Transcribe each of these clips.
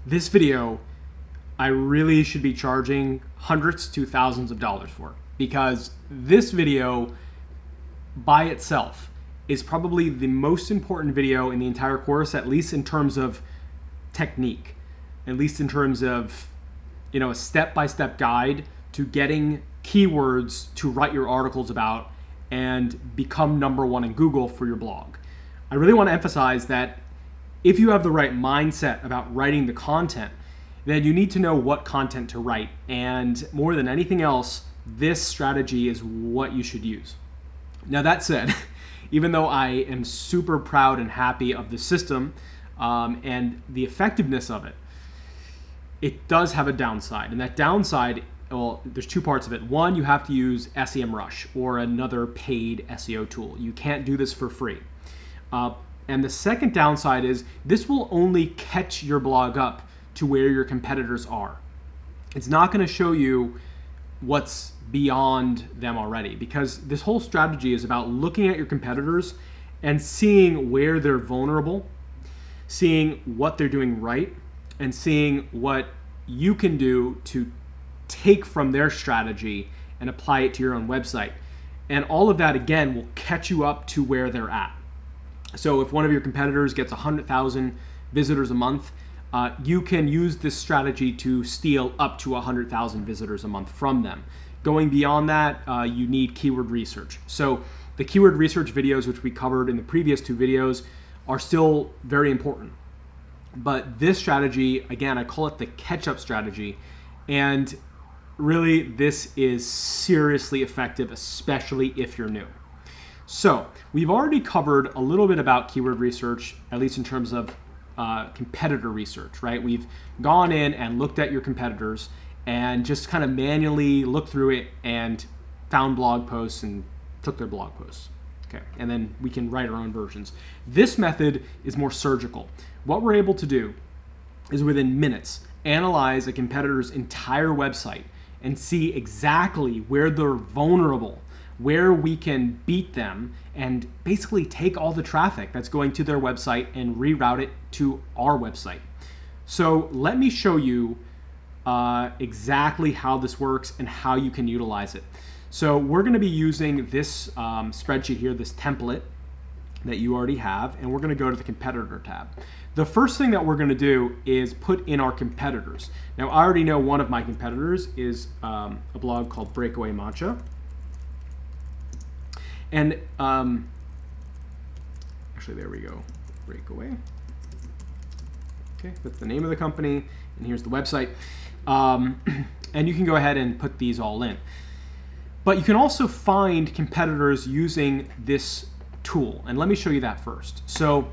This video, I really should be charging hundreds to thousands of dollars for, because this video by itself is probably the most important video in the entire course, at least in terms of technique, at least in terms of, a step-by-step guide to getting keywords to write your articles about and become #1 in Google for your blog. I really want to emphasize that if you have the right mindset about writing the content, then you need to know what content to write. And more than anything else, this strategy is what you should use. Now that said, even though I am super proud and happy of the system and the effectiveness of it, it does have a downside. And that downside, well, there's two parts of it. One, you have to use SEMrush or another paid SEO tool. You can't do this for free. And the second downside is this will only catch your blog up to where your competitors are. It's not going to show you what's beyond them already, because this whole strategy is about looking at your competitors and seeing where they're vulnerable, seeing what they're doing right, and seeing what you can do to take from their strategy and apply it to your own website. And all of that, again, will catch you up to where they're at. So if one of your competitors gets 100,000 visitors a month, you can use this strategy to steal up to 100,000 visitors a month from them. Going beyond that, you need keyword research. So the keyword research videos, which we covered in the previous two videos, are still very important. But this strategy, again, I call it the catch-up strategy. And really, this is seriously effective, especially if you're new. So we've already covered a little bit about keyword research, at least in terms of competitor research, right? We've gone in and looked at your competitors and just kind of manually looked through it and found blog posts and took their blog posts. Okay, and then we can write our own versions. This method is more surgical. What we're able to do is within minutes analyze a competitor's entire website and see exactly where they're vulnerable, where we can beat them, and basically take all the traffic that's going to their website and reroute it to our website. So let me show you exactly how this works and how you can utilize it. So we're going to be using this spreadsheet here, this template that you already have, and we're going to go to the competitor tab. The first thing that we're going to do is put in our competitors. Now, I already know one of my competitors is a blog called Breakaway Matcha. And actually, there we go, Breakaway. Okay, that's the name of the company, and here's the website. And you can go ahead and put these all in. But you can also find competitors using this tool, and let me show you that first. So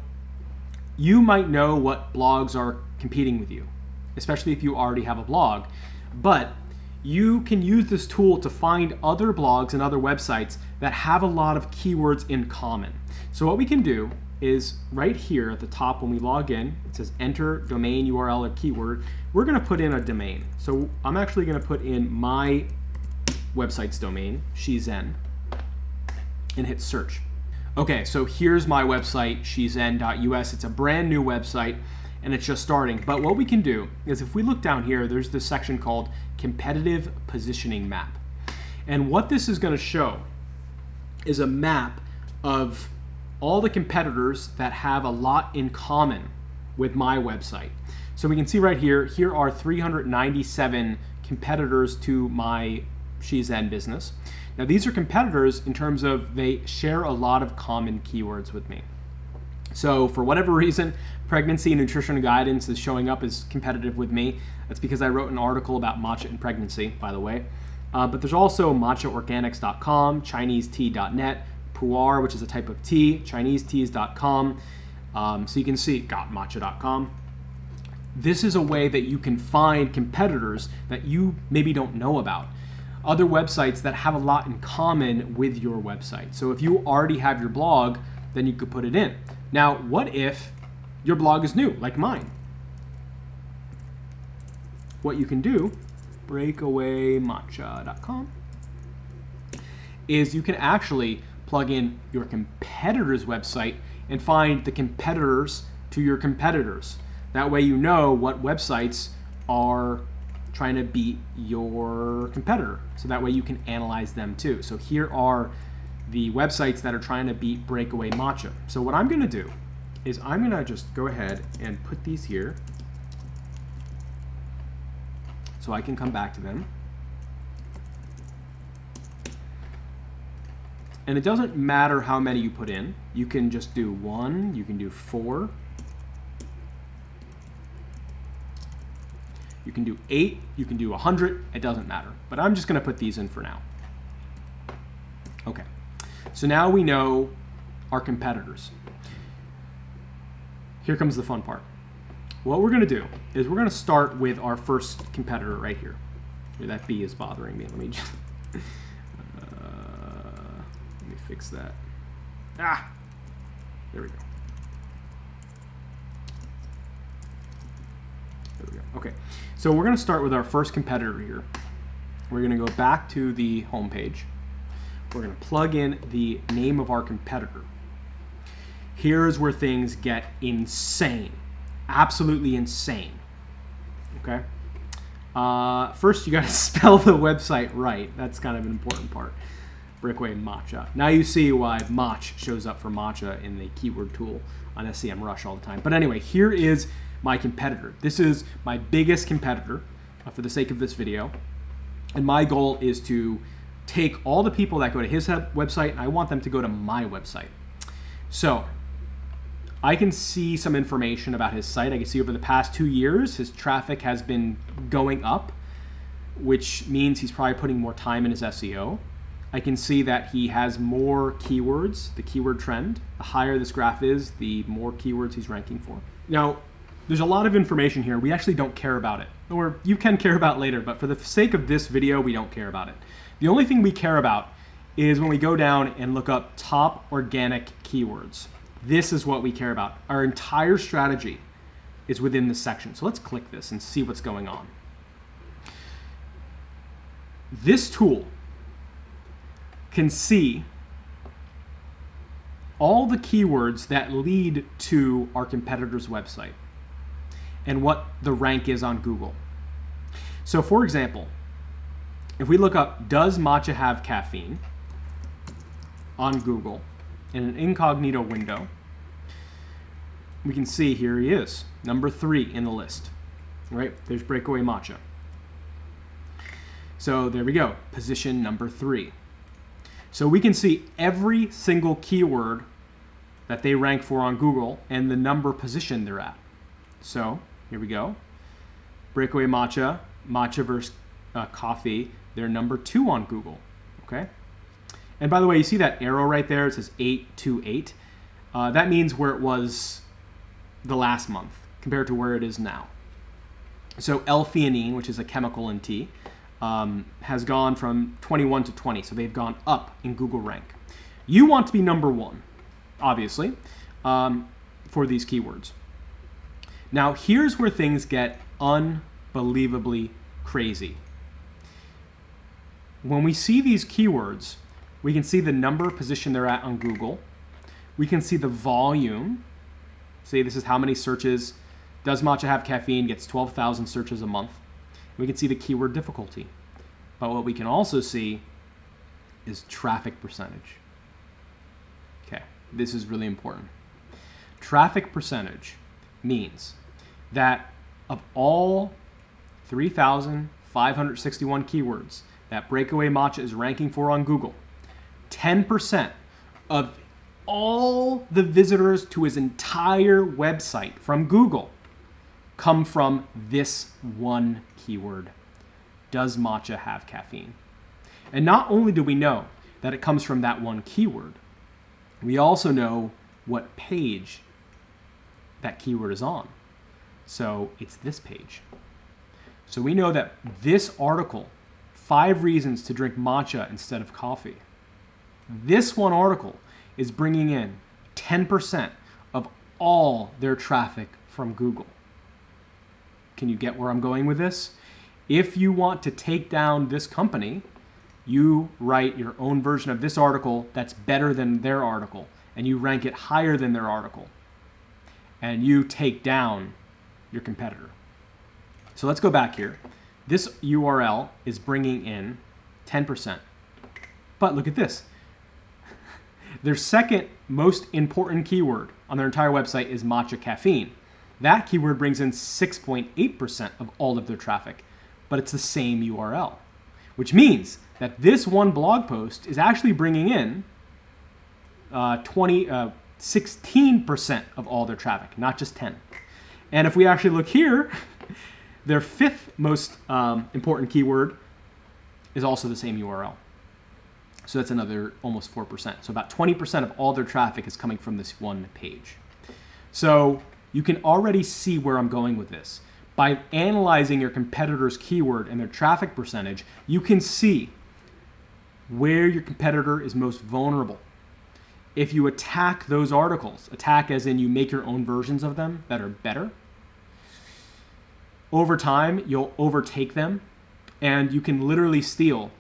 you might know what blogs are competing with you, especially if you already have a blog, but you can use this tool to find other blogs and other websites that have a lot of keywords in common. So what we can do is right here at the top when we log in, it says enter domain URL or keyword. We're going to put in a domain. So I'm actually going to put in my website's domain, Shizen, and hit search. Okay, so here's my website, shizen.us. It's a brand new website and it's just starting. But what we can do is if we look down here, there's this section called Competitive Positioning Map. And what this is going to show is a map of all the competitors that have a lot in common with my website. So we can see right here, here are 397 competitors to my Shizen business. Now these are competitors in terms of they share a lot of common keywords with me. So for whatever reason, pregnancy and nutrition guidance is showing up as competitive with me. That's because I wrote an article about matcha and pregnancy, by the way. But there's also matchaorganics.com, chinesetea.net, pu'er, which is a type of tea, chineseteas.com. So you can see gotmatcha.com. This is a way that you can find competitors that you maybe don't know about. Other websites that have a lot in common with your website. So if you already have your blog, then you could put it in. Now, what if your blog is new, like mine? What you can do, breakawaymatcha.com, is you can actually plug in your competitor's website and find the competitors to your competitors. That way you know what websites are trying to beat your competitor. So that way you can analyze them too. So here are the websites that are trying to beat Breakaway Matcha. So what I'm gonna do is I'm gonna just go ahead and put these here so I can come back to them. And it doesn't matter how many you put in. You can just do 1, you can do 4, you can do 8, you can do 100, it doesn't matter. But I'm just gonna put these in for now. Okay, so now we know our competitors. Here comes the fun part. What we're gonna do is we're gonna start with our first competitor right here. That B is bothering me. Let me just, let me fix that. Ah, there we go. There we go. Okay, so we're gonna start with our first competitor here. We're gonna go back to the home page. We're gonna plug in the name of our competitor. Here's where things get insane. Absolutely insane. Okay. First, you got to spell the website right. That's kind of an important part. Breakaway Matcha. Now you see why Mach shows up for matcha in the keyword tool on SEMrush all the time. But anyway, here is my competitor. This is my biggest competitor for the sake of this video. And my goal is to take all the people that go to his website and I want them to go to my website. So I can see some information about his site. I can see over the past 2 years, his traffic has been going up, which means he's probably putting more time in his SEO. I can see that he has more keywords, the keyword trend. The higher this graph is, the more keywords he's ranking for. Now, there's a lot of information here. We actually don't care about it. Or you can care about later, but for the sake of this video, we don't care about it. The only thing we care about is when we go down and look up top organic keywords. This is what we care about. Our entire strategy is within this section. So let's click this and see what's going on. This tool can see all the keywords that lead to our competitor's website and what the rank is on Google. So for example, if we look up, does matcha have caffeine on Google, in an incognito window, we can see here he is, number 3 in the list. Right? There's Breakaway Matcha. So there we go, position number 3. So we can see every single keyword that they rank for on Google and the number position they're at. So here we go. Breakaway Matcha, matcha versus coffee, they're number 2 on Google. Okay? And by the way, you see that arrow right there? It says 828. That means where it was the last month compared to where it is now. So L-theanine, which is a chemical in tea, has gone from 21 to 20. So they've gone up in Google rank. You want to be number 1, obviously, for these keywords. Now, here's where things get unbelievably crazy. When we see these keywords, we can see the number position they're at on Google. We can see the volume. See, this is how many searches. Does matcha have caffeine? Gets 12,000 searches a month. We can see the keyword difficulty. But what we can also see is traffic percentage. Okay, this is really important. Traffic percentage means that of all 3,561 keywords that Breakaway Matcha is ranking for on Google, 10% of all the visitors to his entire website from Google come from this one keyword. Does matcha have caffeine? And not only do we know that it comes from that one keyword, we also know what page that keyword is on. So it's this page. So we know that this article, 5 reasons to drink matcha instead of coffee, this one article is bringing in 10% of all their traffic from Google. Can you get where I'm going with this? If you want to take down this company, you write your own version of this article that's better than their article, and you rank it higher than their article. And you take down your competitor. So let's go back here. This URL is bringing in 10%. But look at this. Their second most important keyword on their entire website is matcha caffeine. That keyword brings in 6.8% of all of their traffic, but it's the same URL, which means that this one blog post is actually bringing in 16% of all their traffic, not just 10. And if we actually look here, their fifth most important keyword is also the same URL. So that's another almost 4%. So about 20% of all their traffic is coming from this one page. So you can already see where I'm going with this. By analyzing your competitor's keyword and their traffic percentage, you can see where your competitor is most vulnerable. If you attack those articles, attack as in you make your own versions of them that are better, over time you'll overtake them and you can literally steal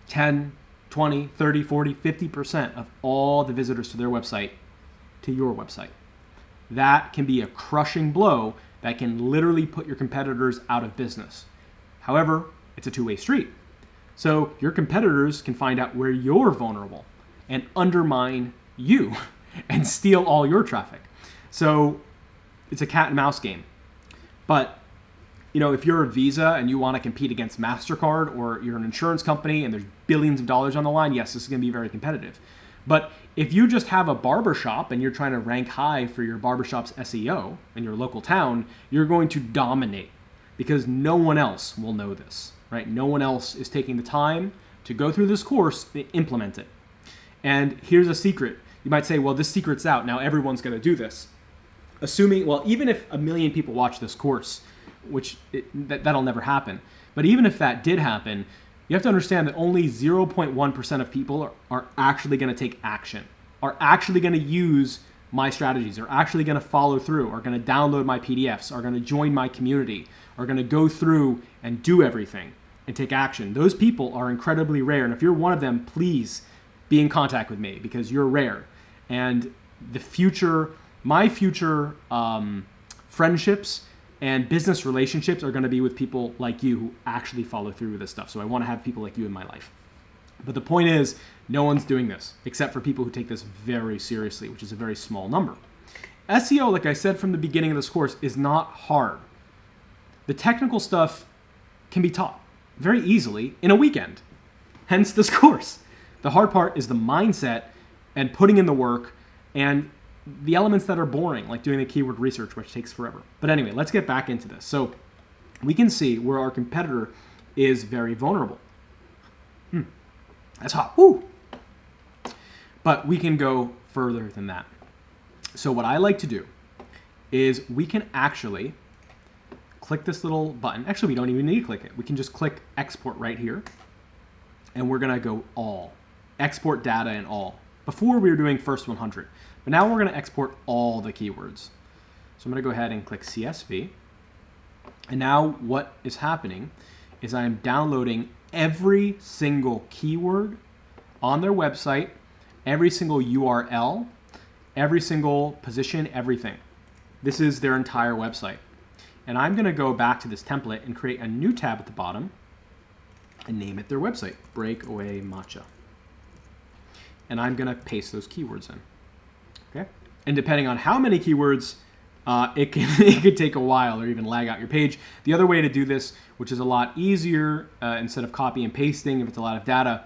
10, 20, 30, 40, 50% of all the visitors to their website to your website. That can be a crushing blow that can literally put your competitors out of business. However, it's a two-way street. So your competitors can find out where you're vulnerable and undermine you and steal all your traffic. So it's a cat and mouse game. But if you're a Visa and you want to compete against MasterCard, or you're an insurance company and there's billions of dollars on the line, yes, this is going to be very competitive. But if you just have a barbershop and you're trying to rank high for your barbershop's SEO in your local town, you're going to dominate because no one else will know this, right? No one else is taking the time to go through this course and implement it. And here's a secret. You might say, well, this secret's out. Now everyone's going to do this. Even if 1 million people watch this course, which that'll never happen. But even if that did happen, you have to understand that only 0.1% of people are actually going to take action, are actually going to use my strategies, are actually going to follow through, are going to download my PDFs, are going to join my community, are going to go through and do everything and take action. Those people are incredibly rare. And if you're one of them, please be in contact with me because you're rare. And my future friendships and business relationships are going to be with people like you who actually follow through with this stuff. So I want to have people like you in my life. But the point is, no one's doing this except for people who take this very seriously, which is a very small number. SEO, like I said from the beginning of this course, is not hard. The technical stuff can be taught very easily in a weekend, hence this course. The hard part is the mindset and putting in the work and the elements that are boring, like doing the keyword research, which takes forever. But anyway, let's get back into this. So we can see where our competitor is very vulnerable. That's hot. Woo! But we can go further than that. So what I like to do is we can actually click this little button. Actually, we don't even need to click it. We can just click export right here. And we're going to go all. Export data in all. Before we were doing first 100. But now we're going to export all the keywords. So I'm going to go ahead and click CSV. And now what is happening is I am downloading every single keyword on their website, every single URL, every single position, everything. This is their entire website. And I'm going to go back to this template and create a new tab at the bottom and name it their website, Breakaway Matcha. And I'm going to paste those keywords in. Okay? And depending on how many keywords, it could take a while or even lag out your page. The other way to do this, which is a lot easier instead of copy and pasting if it's a lot of data,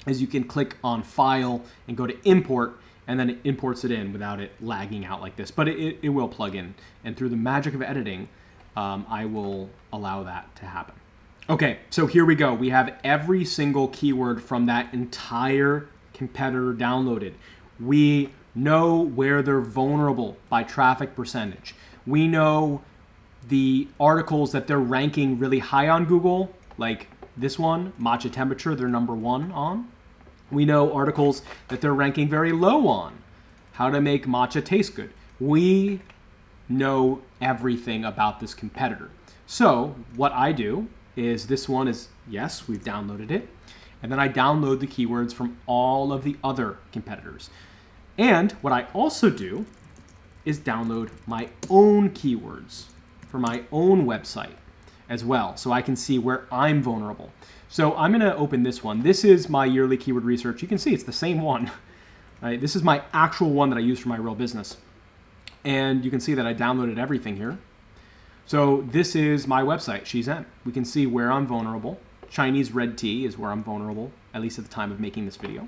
is you can click on File and go to Import, and then it imports it in without it lagging out like this. But it will plug in. And through the magic of editing, I will allow that to happen. Okay, so here we go. We have every single keyword from that entire competitor downloaded. We know where they're vulnerable by traffic percentage. We know the articles that they're ranking really high on Google, like this one, matcha temperature, they're number 1 on. We know articles that they're ranking very low on, how to make matcha taste good. We know everything about this competitor. So what I do is this one is, yes, we've downloaded it. And then I download the keywords from all of the other competitors. And what I also do is download my own keywords. for my own website as well, so I can see where I'm vulnerable. So I'm going to open this one. This is my yearly keyword research. You can see it's the same one. Right? This is my actual one that I use for my real business. And you can see that I downloaded everything here. So this is my website, Shizen. We can see where I'm vulnerable. Chinese red tea is where I'm vulnerable, at least at the time of making this video.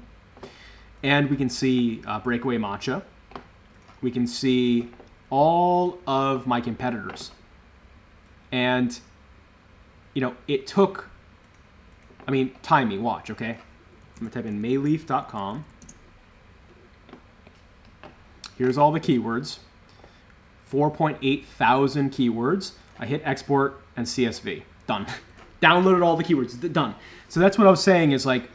And we can see breakaway matcha. We can see all of my competitors. And, you know, it took, I mean, time me, watch, okay? I'm gonna type in mayleaf.com. Here's all the keywords. 4.8 thousand keywords. I hit export and CSV. Done. Downloaded all the keywords. Done. So that's what I was saying is, like,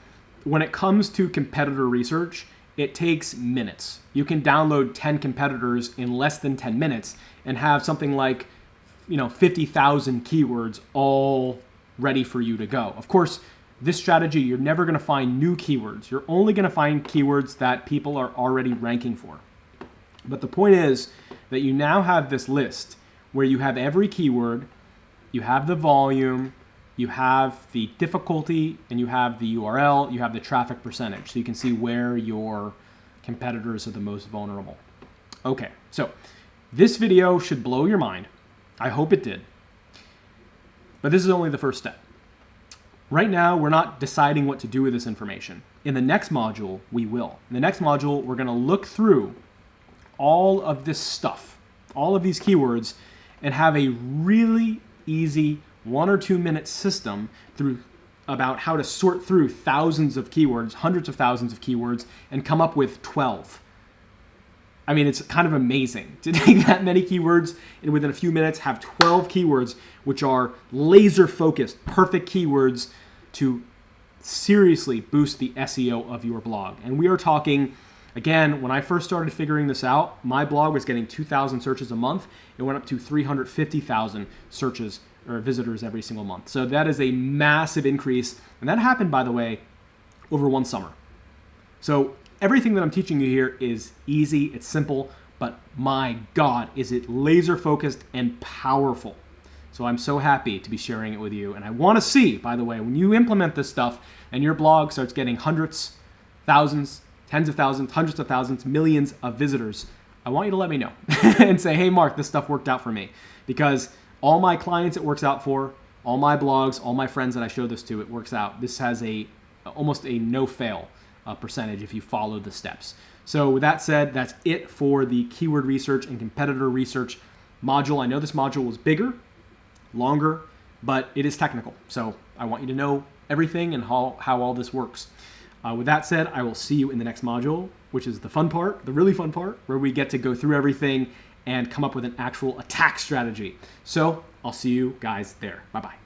when it comes to competitor research, it takes minutes. You can download 10 competitors in less than 10 minutes and have something like, you know, 50,000 keywords all ready for you to go. Of course, this strategy, you're never going to find new keywords. You're only going to find keywords that people are already ranking for. But the point is that you now have this list where you have every keyword, you have the volume, you have the difficulty, and you have the URL, you have the traffic percentage. So you can see where your competitors are the most vulnerable. Okay, so this video should blow your mind. I hope it did. But this is only the first step. Right now, we're not deciding what to do with this information. In the next module, we will. In the next module, we're going to look through all of this stuff, all of these keywords, and have a really easy 1 or 2 minute system through about how to sort through thousands of keywords, hundreds of thousands of keywords, and come up with 12. I mean, it's kind of amazing to take that many keywords and within a few minutes have 12 keywords, which are laser focused, perfect keywords to seriously boost the SEO of your blog. And we are talking, again, when I first started figuring this out, my blog was getting 2,000 searches a month. It went up to 350,000 searches or visitors every single month. So that is a massive increase. And that happened, by the way, over one summer. So everything that I'm teaching you here is easy, it's simple, but my God, is it laser focused and powerful. So I'm so happy to be sharing it with you. And I want to see, by the way, when you implement this stuff and your blog starts getting hundreds, thousands, tens of thousands, hundreds of thousands, millions of visitors, I want you to let me know and say, hey, Mark, this stuff worked out for me. Because all my clients it works out for, all my blogs, all my friends that I show this to, it works out. This has almost a no-fail percentage if you follow the steps. So with that said, that's it for the keyword research and competitor research module. I know this module was bigger, longer, but it is technical. So I want you to know everything and how all this works. With that said, I will see you in the next module, which is the fun part, the really fun part, where we get to go through everything and come up with an actual attack strategy. So I'll see you guys there. Bye-bye.